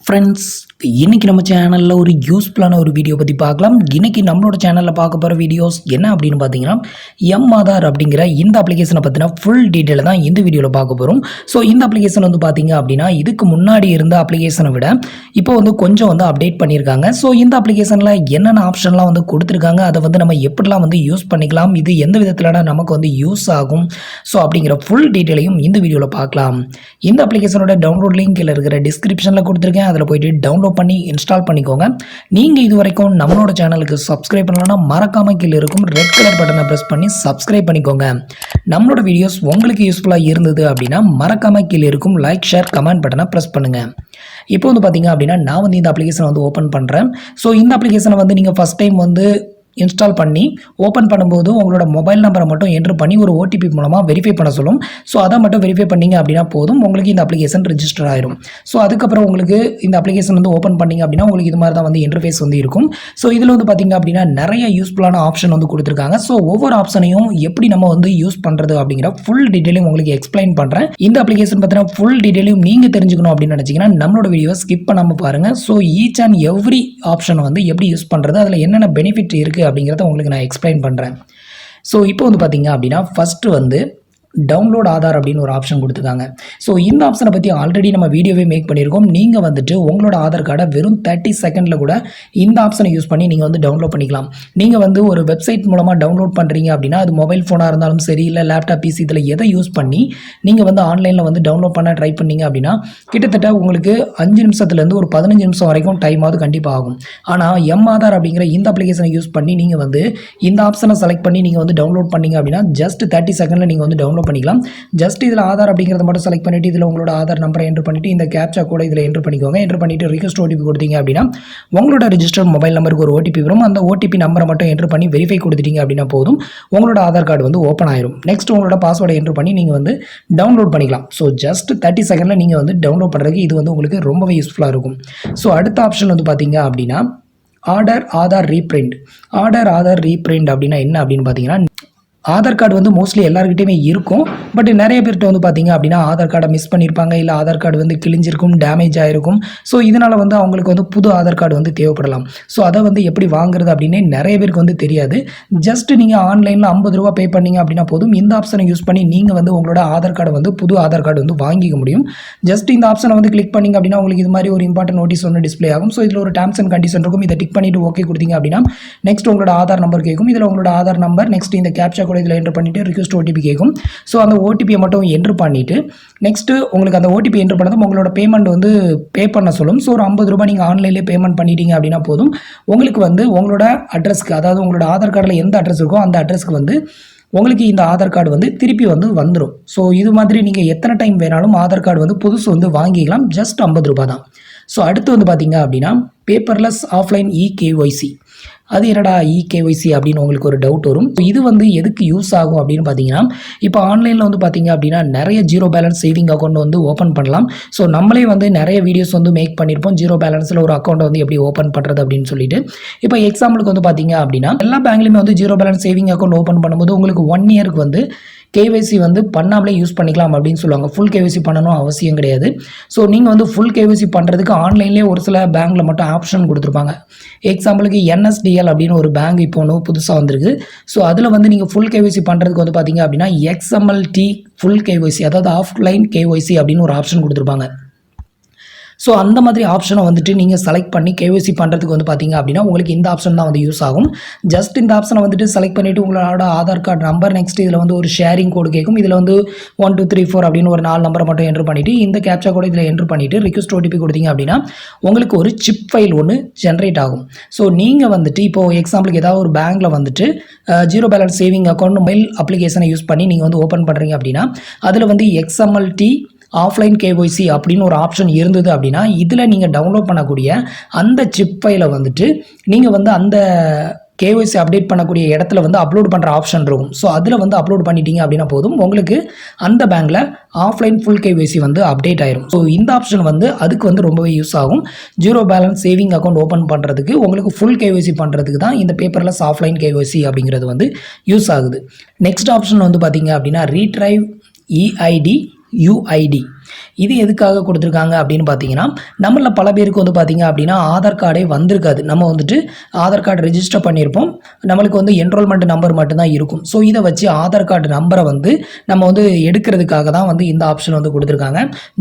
Friends, இன்றைக்கி நம்ம சேனலில் ஒரு யூஸ்ஃபுல்லான ஒரு வீடியோ பற்றி பார்க்கலாம். இன்றைக்கி நம்மளோட சேனலில் பார்க்க போகிற வீடியோஸ் என்ன அப்படின்னு பார்த்தீங்கன்னா, mAadhar அப்படிங்கிற இந்த அப்ளிகேஷனை பற்றின ஃபுல் டீட்டெயில் தான் இந்த வீடியோவில் பார்க்க போகிறோம். ஸோ இந்த அப்ளிகேஷன் வந்து பார்த்தீங்க அப்படின்னா, இதுக்கு முன்னாடி இருந்த அப்ளிகேஷனை விட இப்போ வந்து கொஞ்சம் வந்து அப்டேட் பண்ணியிருக்காங்க. ஸோ இந்த அப்ளிகேஷனில் என்னென்ன ஆப்ஷன்லாம் வந்து கொடுத்துருக்காங்க, அதை வந்து நம்ம எப்படிலாம் வந்து யூஸ் பண்ணிக்கலாம், இது எந்த விதத்தில் நமக்கு வந்து யூஸ் ஆகும், ஸோ அப்படிங்கிற ஃபுல் டீட்டெயிலையும் இந்த வீடியோவில் பார்க்கலாம். இந்த அப்ளிகேஷனோட டவுன்லோட் லிங்க் கீழே இருக்கிற டிஸ்கிரிப்ஷனில் கொடுத்துருக்கேன். அதில் போய்ட்டு டவுன்லோட் பண்ணி இன்ஸ்டால் பண்ணிக்கோங்க. நீங்கள் இது வரைக்கும் நம்மளோட சேனலுக்கு சப்ஸ்கிரைப் பண்ணலன்னா மறக்காமல் கீழே இருக்கும் ரெட் கலர் பட்டனை ப்ரெஸ் பண்ணி சப்ஸ்கிரைப் பண்ணிக்கோங்க. நம்மளோட வீடியோஸ் உங்களுக்கு யூஸ்ஃபுல்லாக இருந்தது அப்படின்னா மறக்காமல் கீழே இருக்கும் லைக், ஷேர், கமெண்ட் பட்டனை ப்ரெஸ் பண்ணுங்கள். இப்போ வந்து பார்த்தீங்க அப்படின்னா நான் வந்து இந்த அப்ளிகேஷனை வந்து ஓப்பன் பண்ணுறேன். ஸோ இந்த அப்ளிகேஷனை வந்து நீங்கள் ஃபஸ்ட் டைம் வந்து இன்ஸ்டால் பண்ணி ஓப்பன் பண்ணும்போது உங்களோட மொபைல் நம்பரை மட்டும் என்ட்ரு பண்ணி ஒரு ஓடிபி மூலமாக வெரிஃபை பண்ண சொல்லும். ஸோ அதை மட்டும் வெரிஃபை பண்ணிங்க அப்படின்னா போதும், உங்களுக்கு இந்த அப்ளிகேஷன் ரெஜிஸ்டர் ஆயிரும். ஸோ அதுக்கப்புறம் உங்களுக்கு இந்த அப்ளிகேஷன் வந்து ஓப்பன் பண்ணிங்க அப்படின்னா உங்களுக்கு இது மாதிரி தான் வந்து இன்டர்ஃபேஸ் வந்து இருக்கும். ஸோ இதில் வந்து பார்த்திங்க அப்படின்னா நிறைய யூஸ்ஃபுல்லான ஆப்ஷன் வந்து கொடுத்துருக்காங்க. ஸோ ஒவ்வொரு ஆப்ஷனையும் எப்படி நம்ம வந்து யூஸ் பண்ணுறது அப்படிங்கிற ஃபுல் டீட்டெயிலும் உங்களுக்கு எக்ஸ்பிளைன் பண்ணுறேன். இந்த அப்ளிகேஷன் பற்றின ஃபுல் டீட்டெயிலும் நீங்கள் தெரிஞ்சுக்கணும் அப்படின்னு நினச்சிங்கன்னா நம்மளோட வீடியோ ஸ்கிப் பண்ணாமல் பாருங்கள். So each and every option வந்து எப்படி யூஸ் பண்ணுறது, அதில் என்னென்ன பெனிஃபிட் இருக்குது அப்படிங்கிறத உங்களுக்கு நான் எக்ஸ்பிளைன் பண்ணுறேன். ஸோ இப்போ வந்து பார்த்தீங்க அப்படின்னா ஃபஸ்ட்டு வந்து டவுன்லோட் ஆதார் அப்படின்னு ஒரு ஆப்ஷன் கொடுத்துருக்காங்க. ஸோ இந்த ஆப்ஷனை பற்றி ஆல்ரெடி நம்ம வீடியோவே மேக் பண்ணியிருக்கோம். நீங்கள் வந்துட்டு உங்களோட ஆதார் கார்டை வெறும் 30 செகண்டில் கூட இந்த ஆப்ஷனை யூஸ் பண்ணி நீங்கள் வந்து டவுன்லோட் பண்ணிக்கலாம். நீங்கள் வந்து ஒரு வெப்சைட் மூலமாக டவுன்லோட் பண்ணுறீங்க அப்படின்னா அது மொபைல் ஃபோனாக இருந்தாலும் சரி, இல்லை லேப்டாப், பிசி, இதில் எதை யூஸ் பண்ணி நீங்கள் வந்து ஆன்லைனில் வந்து டவுன்லோட் பண்ண ட்ரை பண்ணீங்க அப்படின்னா கிட்டத்தட்ட உங்களுக்கு 5 நிமிஷத்துலேருந்து ஒரு 15 நிமிஷம் வரைக்கும் டைமாவது கண்டிப்பாக ஆகும். ஆனால் mAadhar அப்படிங்கிற இந்த அப்ளிகேஷனை யூஸ் பண்ணி நீங்கள் வந்து இந்த ஆப்ஷனை செலக்ட் பண்ணி நீங்கள் வந்து டவுன்லோட் பண்ணீங்க அப்படின்னா ஜஸ்ட் 30 செகண்டில் நீங்கள் வந்து டவுன்லோட் பண்ணிக்கலாம். ஜஸ்ட் இதில் ஆதார் அப்படிங்கிறத மட்டும் செலக்ட் பண்ணிவிட்டு இதில் உங்களோட ஆதார் நம்பரை என்ட்ரு பண்ணிவிட்டு இந்த கேப்சா கூட இதில் என்ட்ரு பண்ணிக்கோங்க. என்ட்ரு பண்ணிவிட்டு ரிக்வெஸ்ட் ஓடிபி கொடுத்தீங்க அப்படின்னா உங்களோட ரிஜிஸ்டர் மொபைல் நம்பருக்கு ஒரு ஓடிபி வரும். அந்த ஓடிபி நம்பரை மட்டும் என்ட்ரு பண்ணி வெரிஃபை கொடுத்துட்டீங்க அப்படின்னா போதும், உங்களோட ஆதார் கார்டு வந்து ஓப்பன் ஆயிரும். நெக்ஸ்ட் உங்களோட பாஸ்வேர்டை என்ட்ரு பண்ணி நீங்கள் வந்து டவுன்லோட் பண்ணிக்கலாம். ஸோ ஜஸ்ட் 30 செகண்டில் நீங்கள் வந்து டவுன்லோட் பண்ணுறதுக்கு இது வந்து உங்களுக்கு ரொம்பவே யூஸ்ஃபுல்லாக இருக்கும். ஸோ அடுத்த ஆப்ஷன் வந்து பார்த்தீங்க அப்படின்னா ஆதார் ரீப்ரிண்ட். ஆதார் ரீப்ரிண்ட் அப்படின்னா என்ன அப்படின்னு பார்த்தீங்கன்னா, ஆதார் கார்டு வந்து மோஸ்ட்லி எல்லாருக்கிட்டையுமே இருக்கும். பட் நிறைய பேர்கிட்ட வந்து பார்த்தீங்க அப்படின்னா ஆதார் கார்டை மிஸ் பண்ணியிருப்பாங்க, இல்லை ஆதார் கார்டு வந்து கிழிஞ்சிருக்கும், டேமேஜ் ஆகிருக்கும். ஸோ இதனால் வந்து அவங்களுக்கு வந்து புது ஆதார் கார்டு வந்து தேவைப்படலாம். ஸோ அதை வந்து எப்படி வாங்குறது அப்படின்னு நிறைய பேருக்கு வந்து தெரியாது. ஜஸ்ட் நீங்கள் ஆன்லைனில் 50 ரூபா பே பண்ணிங்க அப்படின்னா போதும், இந்த ஆப்ஷனை யூஸ் பண்ணி நீங்கள் வந்து உங்களோட ஆதார் கார்டை வந்து புது ஆதார் கார்டு வந்து வாங்கிக்க முடியும். ஜஸ்ட் இந்த ஆப்ஷனை வந்து கிளிக் பண்ணிங்க அப்படின்னா உங்களுக்கு இது மாதிரி ஒரு இம்பார்ட்டன்ட் நோட்டீஸ் ஒன்று டிஸ்பிளே ஆகும். ஸோ இதில் ஒரு டேர்ம்ஸ் அண்ட் கண்டிஷன் இருக்கும். இதை டிக் பண்ணிவிட்டு ஓகே கொடுத்தீங்க அப்படின்னா நெக்ஸ்ட் உங்களோட ஆதார் நம்பர் கேட்கும். இதில் உங்களோட ஆதார் நம்பர், நெக்ஸ்ட் இந்த கேப்சா கூட இதில் என்ட்ரு பண்ணிவிட்டு ரிக்வெஸ்ட் ஓடிபி கேட்கும். ஸோ அந்த ஓடிபியை மட்டும் என்ட்ரு பண்ணிவிட்டு நெக்ஸ்ட்டு உங்களுக்கு அந்த ஓடிபி என்ட்ரு பண்ணதும் உங்களோட பேமெண்ட் வந்து பே பண்ண சொல்லும். ஸோ ஒரு 50 ரூபாய் நீங்கள் ஆன்லைன்லேயே பேமெண்ட் பண்ணிட்டீங்க அப்படின்னா போதும், உங்களுக்கு வந்து உங்களோட அட்ரஸ்க்கு, அதாவது உங்களோட ஆதார் கார்டில் எந்த அட்ரஸ் இருக்கோ அந்த அட்ரஸ்க்கு வந்து உங்களுக்கு இந்த ஆதார் கார்டு வந்து திருப்பி வந்து வந்துடும். ஸோ இது மாதிரி நீங்கள் எத்தனை டைம் வேணாலும் ஆதார் கார்டு வந்து புதுசு வந்து வாங்கிக்கலாம். ஜஸ்ட் 50 ரூபாய் தான். ஸோ அடுத்து வந்து பார்த்தீங்க அப்படின்னா பேப்பர்லெஸ் ஆஃப்லைன் இகேஒய்சி. அது என்னடா இகேஒய்சி அப்படின்னு உங்களுக்கு ஒரு டவுட் வரும். இது வந்து எதுக்கு யூஸ் ஆகும் அப்படின்னு பார்த்தீங்கன்னா, இப்போ ஆன்லைனில் வந்து பார்த்தீங்க அப்படின்னா நிறைய ஜீரோ பேலன்ஸ் சேவிங் அக்கௌண்ட் வந்து ஓப்பன் பண்ணலாம். ஸோ நம்மளே வந்து நிறைய வீடியோஸ் வந்து மேக் பண்ணியிருப்போம், ஜீரோ பேலன்ஸில் ஒரு அக்கௌண்ட்டை வந்து எப்படி ஓப்பன் பண்ணுறது அப்படின்னு சொல்லிட்டு. இப்போ எக்ஸாம்பிளுக்கு வந்து பார்த்தீங்க அப்படின்னா எல்லா பேங்க்லையுமே வந்து zero balance saving account open பண்ணும்போது உங்களுக்கு 1 இயருக்கு வந்து கேஒய்சி வந்து பண்ணாமலே யூஸ் பண்ணிக்கலாம் அப்படின்னு சொல்லுவாங்க. ஃபுல் கேஒய்சி பண்ணணும் அவசியம் கிடையாது. ஸோ நீங்கள் வந்து ஃபுல் கேஒய்சி பண்ணுறதுக்கு ஆன்லைன்லேயே ஒரு சில பேங்க்கில் மட்டும் ஆப்ஷன் கொடுத்துருப்பாங்க. எக்ஸாம்பிளுக்கு NSDL அப்படின்னு ஒரு பேங்க் இப்போ ஒன்று புதுசாக வந்திருக்கு. ஸோ அதில் வந்து நீங்கள் ஃபுல் கேஒய்சி பண்ணுறதுக்கு வந்து பார்த்தீங்க அப்படின்னா XMLT ஃபுல் கேஒய்சி, அதாவது ஆஃப்லைன் கேஒய்சி அப்படின்னு ஒரு ஆப்ஷன் கொடுத்துருப்பாங்க. ஸோ அந்த மாதிரி ஆப்ஷனை வந்துட்டு நீங்கள் செலக்ட் பண்ணி கேஒய்சி பண்ணுறதுக்கு வந்து பார்த்தீங்க அப்படின்னா உங்களுக்கு இந்த ஆப்ஷன் தான் வந்து யூஸ் ஆகும். ஜஸ்ட் இந்த ஆப்ஷனை வந்துட்டு செலக்ட் பண்ணிவிட்டு உங்களோட ஆதார் கார்டு நம்பர், நெக்ஸ்ட் இதில் வந்து ஒரு ஷேரிங் கோடு கேட்கும். இதில் வந்து 1 2 3 4 அப்படின்னு ஒரு 4 நம்பரை மட்டும் என்ட்ரு பண்ணிவிட்டு இந்த கேப்சா கூட இதில் என்ட்ரு பண்ணிவிட்டு ரிக்வெஸ்ட் ஓடிபி கொடுத்தீங்க அப்படின்னா உங்களுக்கு ஒரு சிப் ஃபைல் ஒன்று ஜென்ரேட் ஆகும். ஸோ நீங்கள் வந்துட்டு இப்போது எக்ஸாம்பிளுக்கு ஏதாவது ஒரு பேங்க்கில் வந்துட்டு zero balance saving account mobile அப்ளிகேஷனை யூஸ் பண்ணி நீங்கள் வந்து ஓப்பன் பண்ணுறீங்க அப்படின்னா அதில் வந்து XMLT ஆஃப்லைன் கேஒய்சி அப்படின்னு ஒரு ஆப்ஷன் இருந்தது அப்படின்னா இதில் நீங்கள் டவுன்லோட் பண்ணக்கூடிய அந்த சிப் ஃபைலை வந்துட்டு நீங்கள் வந்து அந்த கேஒய்சி அப்டேட் பண்ணக்கூடிய இடத்துல வந்து அப்லோட் பண்ணுற ஆப்ஷன் இருக்கும். ஸோ அதில் வந்து அப்லோட் பண்ணிட்டீங்க அப்படின்னா போதும், உங்களுக்கு அந்த பேங்க்கில் ஆஃப்லைன் ஃபுல் கேஒய்சி வந்து அப்டேட் ஆயிரும். ஸோ இந்த ஆப்ஷன் வந்து அதுக்கு வந்து ரொம்பவே யூஸ் ஆகும். Zero balance saving account open பண்ணுறதுக்கு உங்களுக்கு ஃபுல் கேஒய்சி பண்ணுறதுக்கு தான் இந்த பேப்பர்லெஸ் ஆஃப்லைன் கேஒய்சி அப்படிங்கிறது வந்து யூஸ் ஆகுது. நெக்ஸ்ட் ஆப்ஷன் வந்து பார்த்தீங்க அப்படின்னா ரீட்ரைவ் EID UID. இது எதுக்காக கொடுத்துருக்காங்க அப்படின்னு பார்த்தீங்கன்னா, நம்மள பல பேருக்கு வந்து பார்த்தீங்க அப்படின்னா ஆதார் கார்டே வந்திருக்காது. நம்ம வந்துட்டு ஆதார் கார்டு ரெஜிஸ்டர் பண்ணியிருப்போம். நம்மளுக்கு வந்து என்ரோல்மெண்ட் நம்பர் மட்டும்தான் இருக்கும். ஸோ இதை வச்சு ஆதார் கார்டு நம்பரை வந்து நம்ம வந்து எடுக்கிறதுக்காக தான் வந்து இந்த ஆப்ஷன் வந்து கொடுத்துருக்காங்க.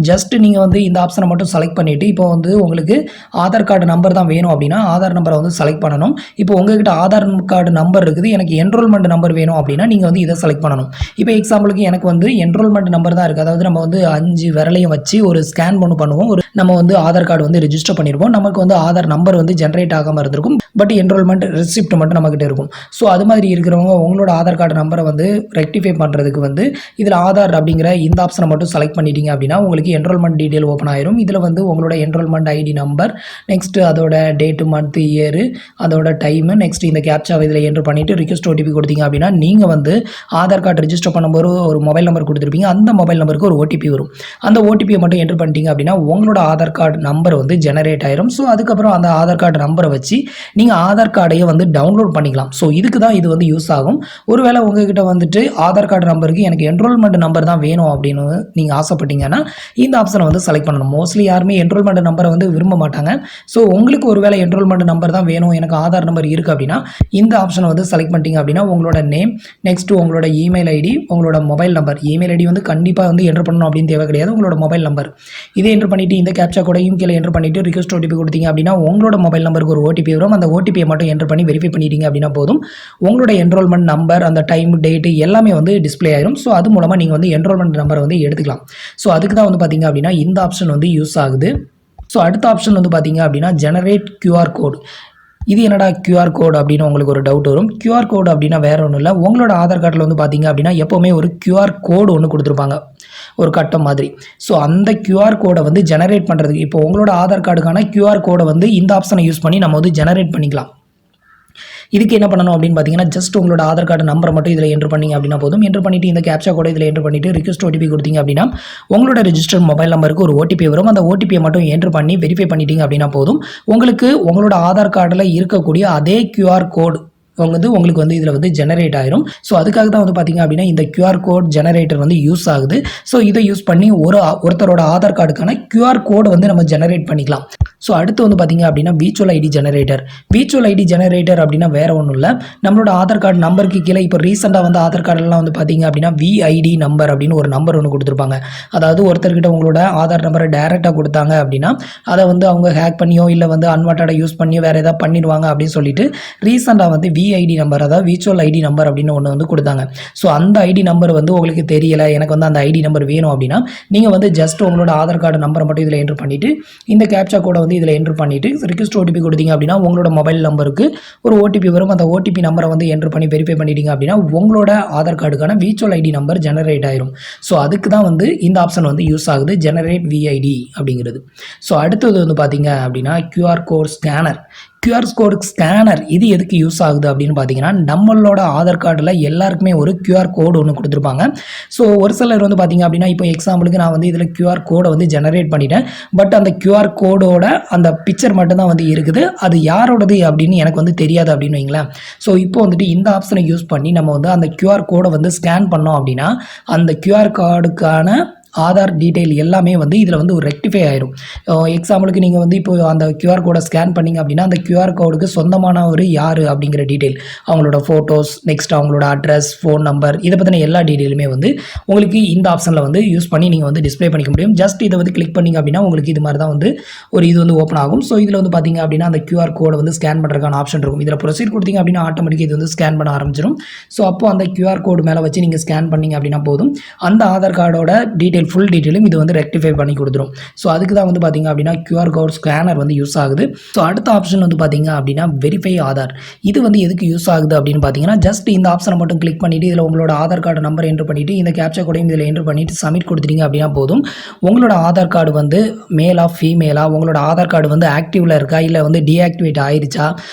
ஜஸ்ட் நீங்கள் வந்து இந்த ஆப்ஷனை மட்டும் செலக்ட் பண்ணிவிட்டு இப்போ வந்து உங்களுக்கு ஆதார் கார்டு நம்பர் தான் வேணும் அப்படின்னா ஆதார் நம்பரை வந்து செலக்ட் பண்ணணும். இப்போ உங்ககிட்ட ஆதார் கார்டு நம்பர் இருக்குது, எனக்கு என்ரோல்மெண்ட் நம்பர் வேணும் அப்படின்னா நீங்கள் வந்து இதை செலக்ட் பண்ணணும். இப்போ எக்ஸாம்பிளுக்கு எனக்கு வந்து என்ரோல்மெண்ட் நம்பர் தான் இருக்குது. அதாவது நம்ம வந்து 5 விரலையும் வச்சு ஒரு ஸ்கேன் பண்ணுவோம். நம்ம வந்து ஆதார் கார்டு வந்து ரெஜிஸ்டர் பண்ணியிருப்போம். நமக்கு வந்து ஆதார் நம்பர் வந்து ஜென்ரேட் ஆகாமல் இருந்திருக்கும். பட் என்ரோல்மெண்ட் ரெசிப்ட் மட்டும் நம்மகிட்ட இருக்கும். ஸோ அது மாதிரி இருக்கிறவங்க உங்களோட ஆதார் கார்டு நம்பரை வந்து ரெக்டிஃபை பண்ணுறதுக்கு வந்து இதில் ஆதார் அப்படிங்கிற இந்த ஆப்ஷனை மட்டும் செலக்ட் பண்ணிட்டீங்க அப்படின்னா உங்களுக்கு என்ரோல்மெண்ட் டீட்டெயில் ஓப்பன் ஆயிரும். இதில் வந்து உங்களோட என்ரோல்மெண்ட் ஐடி நம்பர், நெக்ஸ்ட் அதோட டேட்டு, மந்த், இயர், அதோட டைமு, நெக்ஸ்ட் இந்த கேப்சாவை இதில் என்ட்ரு பண்ணிவிட்டு ரிக்வெஸ்ட் ஓடிபி கொடுத்தீங்க அப்படின்னா நீங்கள் வந்து ஆதார் கார்டு ரெஜிஸ்டர் பண்ணும்போது ஒரு மொபைல் நம்பர் கொடுத்துருப்பீங்க. அந்த மொபைல் நம்பருக்கு ஒரு ஓடிபி வரும். அந்த ஓடிபியை மட்டும் என்ட்ரு பண்ணிட்டீங்க அப்படின்னா உங்களோட ஆதார் கார்டு நம்பர் வந்து ஜெனரேட் ஆயிரும். ஸோ அதுக்கப்புறம் அந்த ஆதார் கார்டு நம்பரை வச்சு நீங்கள் ஆதார் கார்டையை வந்து டவுன்லோட் பண்ணிக்கலாம். ஸோ இதுக்கு தான் இது வந்து யூஸ் ஆகும். ஒருவேளை உங்ககிட்ட வந்துட்டு ஆதார் கார்டு நம்பருக்கு எனக்கு என்ரோல்மெண்ட் நம்பர் தான் வேணும் அப்படின்னு நீங்கள் ஆசைப்பட்டீங்கன்னா இந்த ஆப்ஷனை வந்து செலக்ட் பண்ணணும். மோஸ்ட்லி யாருமே என்ரோல்மெண்ட் நம்பரை வந்து விரும்ப மாட்டாங்க. ஸோ உங்களுக்கு ஒருவேளை என்ரோல்மெண்ட் நம்பர் தான் வேணும், எனக்கு ஆதார் நம்பர் இருக்குது அப்படின்னா இந்த ஆப்ஷனை வந்து செலக்ட் பண்ணிட்டீங்க அப்படின்னா உங்களோட நேம், நெக்ஸ்ட் உங்களோட இமெயில் ஐடி, உங்களோட மொபைல் நம்பர். இமெயில் ஐடி வந்து கண்டிப்பாக வந்து என்ட்ரு பண்ணணும் அப்படின்னு தேவை கிடையாது. உங்களோட மொபைல் நம்பர் இதை என்ட்ரு பண்ணிவிட்டு இந்த கேப்சா கோடையும் கீழே என்ட்ரு பண்ணிவிட்டு ரிக்வெஸ்ட் ஓடிபி கொடுத்தீங்க அப்படின்னா உங்களோட மொபைல் நம்பருக்கு ஒரு ஓடிபி வரும். அந்த ஓடிபியை மட்டும் என்ட்ரு பண்ணி வெரிஃபை பண்ணிட்டீங்க அப்படின்னா போதும், உங்களோட என்ரோல்மெண்ட் நம்பர், அந்த டைம், டேட்டு எல்லாமே வந்து டிஸ்பிளே ஆயிரும். ஸோ அது மூலமாக நீங்கள் வந்து என்ரோல்மெண்ட் நம்பரை வந்து எடுத்துக்கலாம். ஸோ அதுக்கு தான் வந்து பார்த்தீங்க அப்படின்னா இந்த ஆப்ஷன் வந்து யூஸ் ஆகுது. ஸோ அடுத்த ஆப்ஷன் வந்து பார்த்தீங்க அப்படின்னா ஜெனரேட் QR கோட். இது என்னடா QR கோட் அப்படின்னு உங்களுக்கு ஒரு டவுட் வரும். QR கோட் அப்படின்னா வேற ஒன்றும் இல்லை, உங்களோட ஆதார் கார்டில் வந்து பார்த்தீங்க அப்படின்னா எப்போவுமே ஒரு QR கோடு ஒன்று கொடுத்துருப்பாங்க, ஒரு கட்டம் மாதிரி. ஸோ அந்த QR கோடை வந்து ஜெனரேட் பண்ணுறதுக்கு இப்போ உங்களோட ஆதார் கார்டுக்கான QR கோடை வந்து இந்த ஆப்ஷனை யூஸ் பண்ணி நம்ம வந்து ஜெனரேட் பண்ணிக்கலாம். இதுக்கு என்ன பண்ணணும் அப்படின்னு பார்த்தீங்கன்னா ஜஸ்ட் உங்களோட ஆதார் கார்டு நம்பரை மட்டும் இதில் என்ட்ரு பண்ணிங்க அப்படின்னா போதும். என்ட்ரு பண்ணிவிட்டு இந்த கேப்சா கோடை இதில் என்ட்ரு பண்ணிவிட்டு ரிக்வெஸ்ட் ஓடிபி கொடுத்தீங்க அப்படின்னா உங்களோட ரெஜிஸ்டர் மொபைல் நம்பருக்கு ஒரு ஓடிபி வரும். அந்த ஓடிபியை மட்டும் என்ட்ரு பண்ணி வெரிஃபை பண்ணிட்டீங்க அப்படின்னா போதும், உங்களுக்கு உங்களோட ஆதார் கார்டில் இருக்கக்கூடிய அதே QR கோடு உங்களுக்கு வந்து இதில் வந்து ஜெனரேட் ஆயிரும். ஸோ அதுக்காக தான் வந்து பார்த்தீங்க அப்படின்னா இந்த QR கோட் ஜெனரேட்டர் வந்து யூஸ் ஆகுது. ஸோ இதை யூஸ் பண்ணி ஒருத்தரோட ஆதார் கார்டுக்கான QR கோடை வந்து நம்ம ஜெனரேட் பண்ணிக்கலாம். ஸோ அடுத்து வந்து பார்த்தீங்க அப்படின்னா virtual ID generator. Virtual ID generator அப்படின்னா வேற ஒன்றும் இல்லை, நம்மளோட ஆதார் கார்டு நம்பருக்கு கீழே இப்போ ரீசெண்டாக வந்து ஆதார் கார்டெல்லாம் வந்து பார்த்தீங்க அப்படின்னா VID நம்பர் அப்படின்னு ஒரு நம்பர் ஒன்று கொடுத்துருப்பாங்க. அதாவது ஒருத்தர்கிட்ட உங்களோட ஆதார் நம்பரை டைரெக்டாக கொடுத்தாங்க அப்படின்னா அதை வந்து அவங்க ஹேக் பண்ணியோ இல்லை வந்து அன்வான்டாக யூஸ் பண்ணியோ வேறு ஏதாவது பண்ணிடுவாங்க அப்படின்னு சொல்லிட்டு ரீசெண்டாக வந்து VID நம்பர், அதாவது விர்ச்சுவல் ஐடி நம்பர் அப்படின்னு ஒன்று வந்து கொடுத்தாங்க. ஸோ அந்த ஐடி நம்பர் வந்து உங்களுக்கு தெரியலை, எனக்கு வந்து அந்த ஐடி நம்பர் வேணும் அப்படின்னா நீங்கள் வந்து ஜஸ்ட் உங்களோட ஆதார் கார்டு நம்பரை மட்டும் இதில் என்ட்ரு பண்ணிவிட்டு இந்த கேப்சா கோடை வந்து இதில் என்ட்ரு பண்ணிவிட்டு ரிக்வெஸ்ட் ஓடிபி கொடுத்தீங்க அப்படின்னா உங்களோட மொபைல் நம்பருக்கு ஒரு ஓடிபி வரும். அந்த ஓடிபி நம்பரை வந்து என்ட்ரு பண்ணி வெரிஃபை பண்ணிட்டீங்க அப்படின்னா உங்களோட ஆதார் கார்டுக்கான விர்ச்சுவல் ஐடி நம்பர் ஜெனரேட் ஆயிரும். ஸோ அதுக்கு தான் வந்து இந்த ஆப்ஷன் வந்து யூஸ் ஆகுது, ஜெனரேட் VID அப்படிங்கிறது. ஸோ அடுத்தது வந்து பார்த்தீங்க அப்படின்னா QR code scanner. QR code scanner இது எதுக்கு யூஸ் ஆகுது அப்படின்னு பார்த்தீங்கன்னா நம்மளோட ஆதார் கார்டில் எல்லாருக்குமே ஒரு QR கோடு ஒன்று கொடுத்துருப்பாங்க. ஸோ ஒரு சிலர் வந்து பார்த்தீங்க அப்படின்னா இப்போ எக்ஸாம்பிளுக்கு நான் வந்து இதில் QR கோடை வந்து ஜெனரேட் பண்ணிட்டேன். பட் அந்த QR கோடோட அந்த பிக்சர் மட்டும்தான் வந்து இருக்குது, அது யாரோடது அப்படின்னு எனக்கு வந்து தெரியாது அப்படின்னு வைங்களேன். ஸோ இப்போ வந்துட்டு இந்த ஆப்ஷனை யூஸ் பண்ணி நம்ம வந்து அந்த QR கோடை வந்து ஸ்கேன் பண்ணோம் அப்படின்னா அந்த QR கார்டுக்கான ஆதார் டீட்டெயில் எல்லாமே வந்து இதில் வந்து ஒரு ரெக்டிஃபை ஆயிரும். எக்ஸாம்பிளுக்கு நீங்கள் வந்து இப்போ அந்த QR கோடை ஸ்கேன் பண்ணிங்க அப்படின்னா அந்த QR கோடுக்கு சொந்தமானவர் யார் அப்படிங்கிற டீட்டெயில், அவங்களோட ஃபோட்டோஸ், நெக்ஸ்ட் அவங்களோட அட்ரஸ், ஃபோன் நம்பர், இதை பற்றின எல்லா டீட்டெயிலுமே வந்து உங்களுக்கு இந்த ஆப்ஷனில் வந்து யூஸ் பண்ணி நீங்கள் வந்து டிஸ்பிளே பண்ணிக்க முடியும். ஜஸ்ட் இதை வந்து கிளிக் பண்ணிங்க அப்படின்னா உங்களுக்கு இது மாதிரி தான் வந்து ஒரு இது வந்து ஓப்பன் ஆகும். ஸோ இதில் வந்து பார்த்தீங்க அப்படின்னா அந்த QR கோடை வந்து ஸ்கேன் பண்ணுறதுக்கான ஆப்ஷன் இருக்கும். இதில் ப்ரொசீட் கொடுத்தீங்க அப்படின்னா ஆட்டோமேட்டிக்காக இது வந்து ஸ்கேன் பண்ண ஆரம்பிச்சிடும். ஸோ அப்போ அந்த QR கோடு மேலே வச்சு நீங்கள் ஸ்கேன் பண்ணிங்க அப்படின்னா போதும், அந்த ஆதார் கார்டோட டீட்டெயில் ஃபுல் டீட்டெயிலும் இது வந்து ரெக்டிஃபை பண்ணி கொடுத்துரும். ஸோ அதுக்கு தான் வந்து பார்த்தீங்க அப்படின்னா QR கோட் ஸ்கேனர் வந்து யூஸ் ஆகுது. ஸோ அடுத்த ஆப்ஷன் வந்து பார்த்தீங்க அப்படின்னா வெரிஃபை ஆதார். இது வந்து எதுக்கு யூஸ் ஆகுது அப்படின்னு பார்த்தீங்கன்னா ஜஸ்ட் இந்த ஆப்ஷனை மட்டும் கிளிக் பண்ணிவிட்டு இதில் உங்களோட ஆதார் கார்டு நம்பர் என்ட்ரு பண்ணிவிட்டு இந்த கேப்சா கோடையும் இதில் என்ட்ரு பண்ணிவிட்டு சப்மிட் கொடுத்துட்டீங்க அப்படின்னா போதும், உங்களோட ஆதார் கார்டு வந்து மேலா ஃபீமேலா, உங்களோட ஆதார் கார்டு வந்து ஆக்டிவில் இருக்கா இல்லை வந்து டீஆக்டிவேட் ஆயிடுச்சா,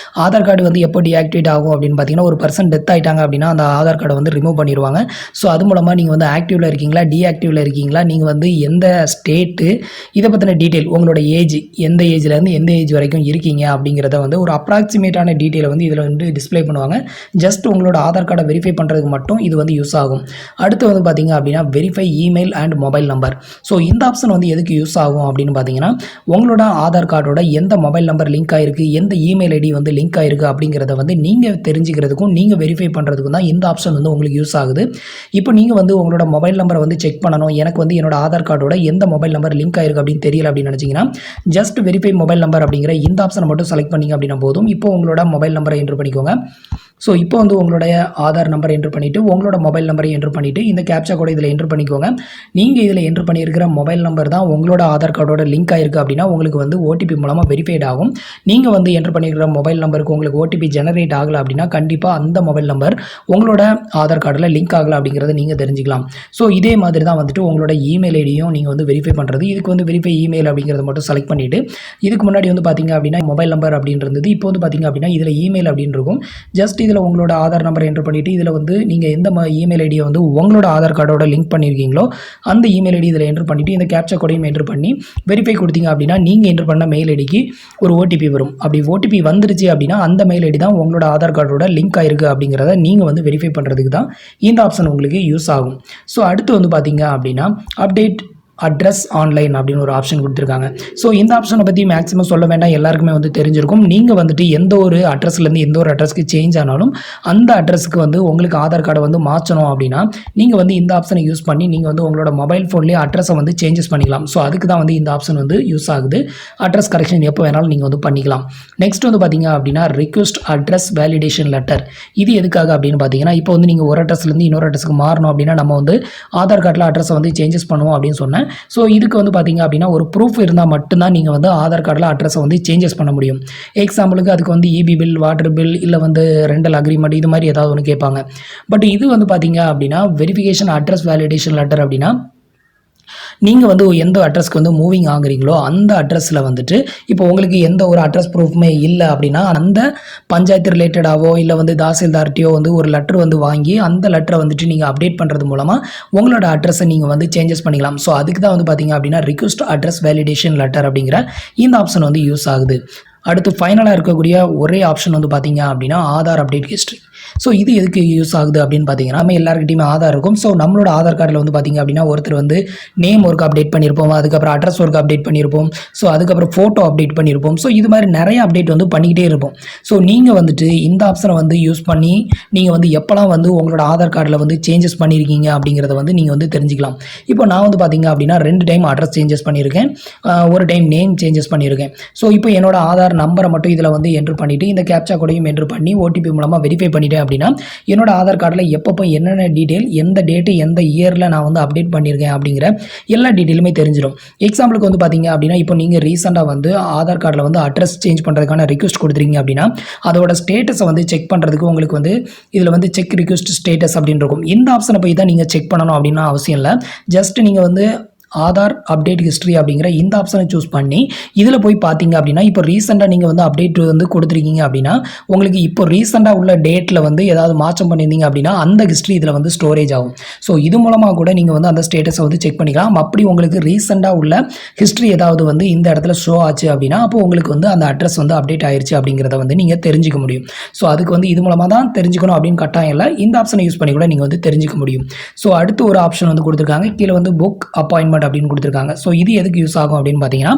ஆதார் கார்டு வந்து எப்போ டீஆக்டிவேட் ஆகும் அப்படின்னு பார்த்தீங்கன்னா ஒரு பர்சன் டெத் ஆகிட்டாங்க அப்படின்னா அந்த ஆதார் கார்டை வந்து ரிமூவ் பண்ணிடுவாங்க. ஸோ அது மூலமாக நீங்கள் வந்து ஆக்டிவில் இருக்கீங்களா டீஆக்டிவில் இருக்கீங்களா நீங்கள் வந்து எந்த ஸ்டேட்டு இதை பற்றின டீட்டெயில் உங்களோட ஏஜ் எந்த ஏஜ்லேருந்து எந்த ஏஜ் வரைக்கும் இருக்கீங்க அப்படிங்கிறத வந்து ஒரு அப்ராக்சிமேட்டான டீட்டெயிலை வந்து இதில் வந்து டிஸ்ப்ளே பண்ணுவாங்க. ஜஸ்ட் உங்களோட ஆதார் கார்டை வெரிஃபை பண்ணுறதுக்கு மட்டும் இது வந்து யூஸ் ஆகும். அடுத்து வந்து பார்த்தீங்க அப்படின்னா verify email and mobile number. So இந்த ஆப்ஷன் வந்து எதுக்கு யூஸ் ஆகும் அப்படின்னு பார்த்தீங்கன்னா உங்களோட ஆதார் கார்டோட எந்த மொபைல் நம்பர் லிங்க் ஆகிருக்கு எந்த இமெயில் ஐடி வந்து லிங்க் ஆகிருக்கு அப்படிங்கிறத வந்து நீங்கள் தெரிஞ்சுக்கிறதுக்கும் நீங்கள் வெரிஃபை பண்ணுறதுக்கும் தான் இந்த ஆப்ஷன் வந்து உங்களுக்கு யூஸ் ஆகுது. இப்போ நீங்கள் வந்து உங்களோட மொபைல் நம்பரை வந்து செக் பண்ணணும், எனக்கு வந்து என்னோட ஆதார் கார்டோட எந்த மொபைல் நம்பர் லிங்க் ஆகிருக்கு அப்படின்னு தெரியல அப்படின்னு நினச்சிங்கன்னா ஜஸ்ட் வெரிஃபை மொபைல் நம்பர் அப்படிங்கிற இந்த ஆப்ஷனை மட்டும் செலக்ட் பண்ணிங்க அப்படின்னா போதும். இப்போ உங்களோட மொபைல் நம்பரை என்ட்ரு பண்ணிக்கோங்க. ஸோ இப்போ வந்து உங்களுடைய ஆதார் நம்பரை என்ட்ரு பண்ணிவிட்டு உங்களோட மொபைல் நம்பரை என்ட்ரு பண்ணிவிட்டு இந்த கேப்சா கூட இதில் என்ட்ரு பண்ணிக்கோங்க. நீங்கள் இதில் என்ட்ரு பண்ணியிருக்கிற மொபைல் நம்பர் தான் உங்களோட ஆதார் கார்டோட லிங்க் ஆகிருக்கு அப்படின்னா உங்களுக்கு வந்து ஓடிபி மூலமாக வெரிஃபைட் ஆகும். நீங்கள் வந்து என்ட்ரு பண்ணியிருக்கிற மொபைல் நம்பருக்கு உங்களுக்கு ஓடிபி ஜெனரேட் ஆகலை அப்படின்னா கண்டிப்பாக அந்த மொபைல் நம்பர் உங்களோட ஆதார் கார்டில் லிங்க் ஆகலை அப்படிங்கிறத நீங்கள் தெரிஞ்சுக்கலாம். ஸோ இதே மாதிரி தான் வந்துட்டு உங்களோட இமெயில் ஐடியும் நீங்கள் வந்து வெரிஃபை பண்ணுறது. இதுக்கு வந்து வெரிஃபை இமெயில் அப்படிங்கிறத மட்டும் செலக்ட் பண்ணிவிட்டு இதுக்கு முன்னாடி வந்து பார்த்திங்க அப்படின்னா மொபைல் நம்பர் அப்படின்றது இப்போ வந்து பார்த்திங்க அப்படின்னா இதில் இமெயில் அப்படின்னு இருக்கும். ஜஸ்ட் இதில் உங்களோட ஆதார் நம்பரை என்ட்ரு பண்ணிவிட்டு இதில் வந்து நீங்கள் எந்த இமெயில் ஐடியை வந்து உங்களோட ஆதார் கார்டோட லிங்க் பண்ணியிருக்கீங்களோ அந்த இமெயில் ஐடி இதில் என்ட்ரு பண்ணிவிட்டு இந்த கேப்சா கோடையும் என்ட்ரு பண்ணி வெரிஃபை கொடுத்தீங்க அப்படின்னா நீங்கள் என்ட்ரு பண்ண மெயில் ஐடிக்கு ஒரு ஓடிபி வரும். அப்படி ஓடிபி வந்துருச்சு அப்படின்னா அந்த மெயில் ஐடி தான் உங்களோட ஆதார் கார்டோட லிங்க் ஆயிருக்கு அப்படிங்கிறத நீங்கள் வந்து வெரிஃபை பண்ணுறதுக்கு தான் இந்த ஆப்ஷன் உங்களுக்கு யூஸ் ஆகும். ஸோ அடுத்து வந்து பார்த்தீங்க அப்படின்னா அப்டேட் அட்ரஸ் ஆன்லைன் அப்படின்னு ஒரு ஆப்ஷன் கொடுத்துருக்காங்க. ஸோ இந்த ஆப்ஷனை பற்றி மேக்ஸிமம் சொல்ல வேண்டாம், எல்லாருக்குமே வந்து தெரிஞ்சிருக்கும். நீங்கள் வந்துட்டு எந்த ஒரு அட்ரஸ்லேருந்து எந்த ஒரு அட்ரஸ்க்கு சேஞ்ச் ஆனாலும் அந்த அட்ரஸுக்கு வந்து உங்களுக்கு ஆதார் கார்டை வந்து மாற்றணும் அப்படின்னா நீங்கள் வந்து இந்த ஆப்ஷனை யூஸ் பண்ணி நீங்கள் வந்து உங்களோட மொபைல் ஃபோன்லேயே அட்ரஸை வந்து சேஞ்சஸ் பண்ணிக்கலாம். ஸோ அதுக்கு தான் வந்து இந்த ஆப்ஷன் வந்து யூஸ் ஆகுது. அட்ரஸ் கரெக்ஷன் எப்போ வேணாலும் நீங்கள் வந்து பண்ணிக்கலாம். நெக்ஸ்ட் வந்து பார்த்தீங்க அப்படின்னா ரிக்வெஸ்ட் அட்ரஸ் வேலிடேஷன் லெட்டர். இது எதுக்காக அப்படின்னு பார்த்தீங்கன்னா இப்போ வந்து நீங்கள் ஒரு அட்ரஸ்லேருந்து இன்னொரு அட்ரஸுக்கு மாறணும் அப்படின்னா நம்ம வந்து ஆதார் கார்டில் அட்ரஸை வந்து சேஞ்சஸ் பண்ணுவோம் அப்படின்னு சொன்னேன். ஸோ இதுக்கு வந்து பார்த்தீங்க அப்படின்னா ஒரு ப்ரூஃப் இருந்தால் மட்டும்தான் நீங்கள் வந்து ஆதார் கார்டில் அட்ரஸை வந்து சேஞ்சஸ் பண்ண முடியும். எக்ஸாம்பிளுக்கு அதுக்கு வந்து இபி பில், வாட்டர் பில், இல்லை வந்து ரெண்டல் அக்ரிமெண்ட் இது மாதிரி ஏதாவது ஒன்று கேட்பாங்க. பட் இது வந்து பார்த்தீங்க அப்படின்னா வெரிஃபிகேஷன் அட்ரஸ் வேலிடேஷன் லெட்டர் அப்படின்னா நீங்கள் வந்து எந்த அட்ரஸ்க்கு வந்து மூவிங் ஆகுறீங்களோ அந்த அட்ரஸில் வந்துட்டு இப்போ உங்களுக்கு எந்த ஒரு அட்ரஸ் ப்ரூஃப்மே இல்லை அப்படின்னா அந்த பஞ்சாயத்து ரிலேட்டடாவோ இல்லை வந்து தாசில்தார்ட்டியோ வந்து ஒரு லெட்டர் வந்து வாங்கி அந்த லெட்டரை வந்துட்டு நீங்கள் அப்டேட் பண்ணுறது மூலமாக உங்களோட அட்ரஸை நீங்கள் வந்து சேஞ்சஸ் பண்ணிக்கலாம். ஸோ அதுக்கு தான் வந்து பார்த்தீங்க அப்படின்னா ரிக்வெஸ்ட் அட்ரஸ் வேலிடேஷன் லெட்டர் அப்படிங்கிற இந்த ஆப்ஷன் வந்து யூஸ் ஆகுது. அடுத்து ஃபைனலாக இருக்கக்கூடிய ஒரே ஆப்ஷன் வந்து பார்த்தீங்க அப்படின்னா ஆதார் அப்டேட் ஹிஸ்ட்ரி. ஸோ இது எதுக்கு யூஸ் ஆகுது அப்படின்னு பார்த்தீங்கன்னா நம்ம எல்லாருக்கிட்டையுமே ஆதார் இருக்கும். ஸோ நம்மளோட ஆதார் கார்டில் வந்து பார்த்தீங்க அப்படின்னா ஒருத்தர் வந்து நேம் ஒர்க் அப்டேட் பண்ணியிருப்போம், அதுக்கப்புறம் அட்ரஸ் ஒர்க் அப்டேட் பண்ணியிருப்போம், ஸோ அதுக்கப்புறம் ஃபோட்டோ அப்டேட் பண்ணியிருப்போம். ஸோ இது மாதிரி நிறைய அப்டேட் வந்து பண்ணிக்கிட்டே இருப்போம். ஸோ நீங்கள் வந்துட்டு இந்த ஆப்ஷனை வந்து யூஸ் பண்ணி நீங்கள் வந்து எப்போலாம் வந்து உங்களோட ஆதார் கார்டில் வந்து சேஞ்சஸ் பண்ணியிருக்கீங்க அப்படிங்கிறத வந்து நீங்கள் வந்து தெரிஞ்சுக்கலாம். இப்போ நான் வந்து பார்த்தீங்க அப்படின்னா 2 டைம் அட்ரஸ் சேஞ்சஸ் பண்ணியிருக்கேன், ஒரு டைம் நேம் சேஞ்சஸ் பண்ணியிருக்கேன். ஸோ இப்போ என்னோட ஆதார் நம்பரை மட்டும் இதில் வந்து என்ட்ரு பண்ணிவிட்டு இந்த கேப்சா கோடையும் என்ட்ரு பண்ணி ஓடிபி மூலமாக வெரிஃபை பண்ணிட்டேன் அப்படின்னா என்னோட ஆதார் கார்டில் எப்பப்போ என்னென்ன டீட்டெயில் எந்த டேட்டு எந்த இயரில் நான் வந்து அப்டேட் பண்ணியிருக்கேன் அப்படிங்கிற எல்லா டீட்டெயிலுமே தெரிஞ்சிடும். எக்ஸாம்பிளுக்கு வந்து பார்த்தீங்க அப்படின்னா இப்போ நீங்கள் ரீசெண்டாக வந்து ஆதார் கார்டில் வந்து அட்ரஸ் சேஞ்ச் பண்ணுறதுக்கான ரிக்வெஸ்ட் கொடுத்துருக்கீங்க அப்படின்னா அதோட ஸ்டேட்டஸை வந்து செக் பண்ணுறதுக்கு உங்களுக்கு வந்து இதில் வந்து செக் ரிக்வெஸ்ட் ஸ்டேட்டஸ் அப்படின்னு இருக்கும். இந்த ஆப்ஷனை போய் தான் நீங்கள் செக் பண்ணணும் அப்படின்னு அவசியம் இல்லை. ஜஸ்ட் நீங்கள் வந்து ஆதார் அப்டேட் ஹிஸ்ட்ரி அப்படிங்கிற இந்த ஆப்ஷனை சூஸ் பண்ணி இதில் போய் பார்த்தீங்க அப்படின்னா இப்போ ரீசெண்டாக நீங்கள் வந்து அப்டேட் வந்து கொடுத்துருக்கீங்க அப்படின்னா உங்களுக்கு இப்போ ரீசெண்டாக உள்ள டேட்டில் வந்து ஏதாவது மாற்றம் பண்ணியிருந்தீங்க அப்படின்னா அந்த ஹிஸ்ட்ரி இதில் வந்து ஸ்டோரேஜ் ஆகும். ஸோ இது மூலமாக கூட நீங்கள் வந்து அந்த ஸ்டேட்டஸை வந்து செக் பண்ணிக்கலாம். அப்படி உங்களுக்கு ரீசெண்டாக உள்ள ஹிஸ்ட்ரி ஏதாவது வந்து இந்த இடத்துல ஷோ ஆச்சு அப்படின்னா அப்போ உங்களுக்கு வந்து அந்த அட்ரஸ் வந்து அப்டேட் ஆயிடுச்சு அப்படிங்கிறத வந்து நீங்கள் தெரிஞ்சிக்க முடியும். ஸோ அதுக்கு வந்து இது மூலமாக தான் தெரிஞ்சுக்கணும் அப்படின்னு கட்டாயம் இல்லை, இந்த ஆப்ஷனை யூஸ் பண்ணி கூட நீங்கள் வந்து தெரிஞ்சிக்க முடியும். ஸோ அடுத்து ஒரு ஆப்ஷன் வந்து கொடுத்துருக்காங்க, கீழே வந்து புக் அப்பாயின்மெண்ட் அப்படின்னு கொடுத்துருக்காங்க. ஸோ இது எதுக்கு யூஸ் ஆகும் அப்படின்னு பார்த்தீங்கன்னா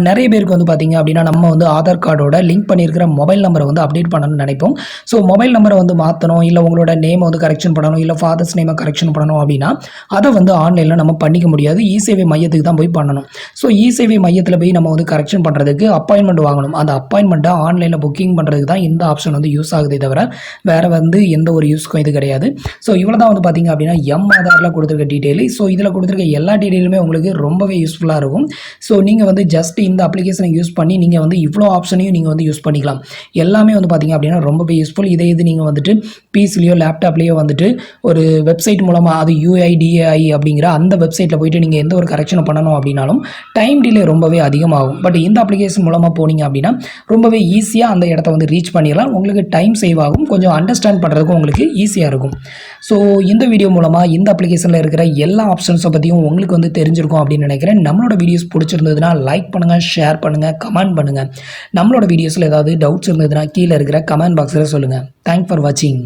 நிறைய பேருக்கு வந்து பார்த்தீங்க அப்படின்னா நம்ம வந்து ஆதார் கார்டோட லிங்க் பண்ணியிருக்கிற மொபைல் நம்பரை வந்து அப்டேட் பண்ணணும்னு நினைப்போம். ஸோ மொபைல் நம்பரை வந்து மாற்றணும், இல்லை உங்களோட நேமை வந்து கரெக்ஷன் பண்ணணும், இல்லை ஃபாதர்ஸ் நேமை கரெக்ஷன் பண்ணணும் அப்படின்னா அதை வந்து ஆன்லைனில் நம்ம பண்ணிக்க முடியாது, இ-சேவை மையத்துக்கு தான் போய் பண்ணணும். ஸோ இ-சேவை மையத்தில் போய் நம்ம வந்து கரெக்ஷன் பண்ணுறதுக்கு அப்பாயின்மெண்ட் வாங்கணும். அந்த அப்பாயின்மெண்ட்டை ஆன்லைனில் புக்கிங் பண்ணுறதுக்கு தான் இந்த ஆப்ஷன் வந்து யூஸ் ஆகுதே தவிர வேறு வந்து எந்த ஒரு யூஸ்க்கும் இது கிடையாது. ஸோ இவ்வளோ தான் வந்து பார்த்தீங்க அப்படின்னா mAadharல கொடுத்துருக்க டீட்டெயில். ஸோ இதில் கொடுத்துருக்க எல்லா டீட்டெயிலும் வகையிலுமே உங்களுக்கு ரொம்பவே யூஸ்ஃபுல்லாக இருக்கும். ஸோ நீங்கள் வந்து ஜஸ்ட் இந்த அப்ளிகேஷனை யூஸ் பண்ணி நீங்கள் வந்து இவ்வளோ ஆப்ஷனையும் நீங்கள் வந்து யூஸ் பண்ணிக்கலாம். எல்லாமே வந்து பார்த்திங்க அப்படின்னா ரொம்பவே யூஸ்ஃபுல். இது நீங்கள் வந்துட்டு பிசிலையோ லேப்டாப்லேயோ வந்துட்டு ஒரு வெப்சைட் மூலமாக, அது UIDAI அப்படிங்கிற அந்த வெப்சைட்டில் போய்ட்டு நீங்கள் எந்த ஒரு கரெக்ஷனை பண்ணணும் அப்படின்னாலும் டைம் டிலே ரொம்பவே அதிகமாகும். பட் இந்த அப்ளிகேஷன் மூலமாக போனீங்க அப்படின்னா ரொம்பவே ஈஸியாக அந்த இடத்த வந்து ரீச் பண்ணிடலாம். உங்களுக்கு டைம் சேவ் ஆகும், கொஞ்சம் அண்டர்ஸ்டாண்ட் பண்ணுறதுக்கும் உங்களுக்கு ஈஸியாக இருக்கும். ஸோ இந்த வீடியோ மூலமாக இந்த அப்ளிகேஷனில் இருக்கிற எல்லா ஆப்ஷன்ஸை பற்றியும் உங்களுக்கு வந்து தெரிஞ்சிருக்கும் அப்படின்னு நினைக்கிறேன். நம்மளோட வீடியோஸ் பிடிச்சிருந்ததுன்னா லைக் பண்ணுங்கள், ஷேர் பண்ணுங்கள், கமெண்ட் பண்ணுங்கள். நம்மளோட வீடியோஸில் ஏதாவது டவுட்ஸ் இருந்ததுன்னா கீழே இருக்கிற கமெண்ட் பாக்ஸில் சொல்லுங்கள். தேங்க்ஸ் ஃபார் வாட்சிங்.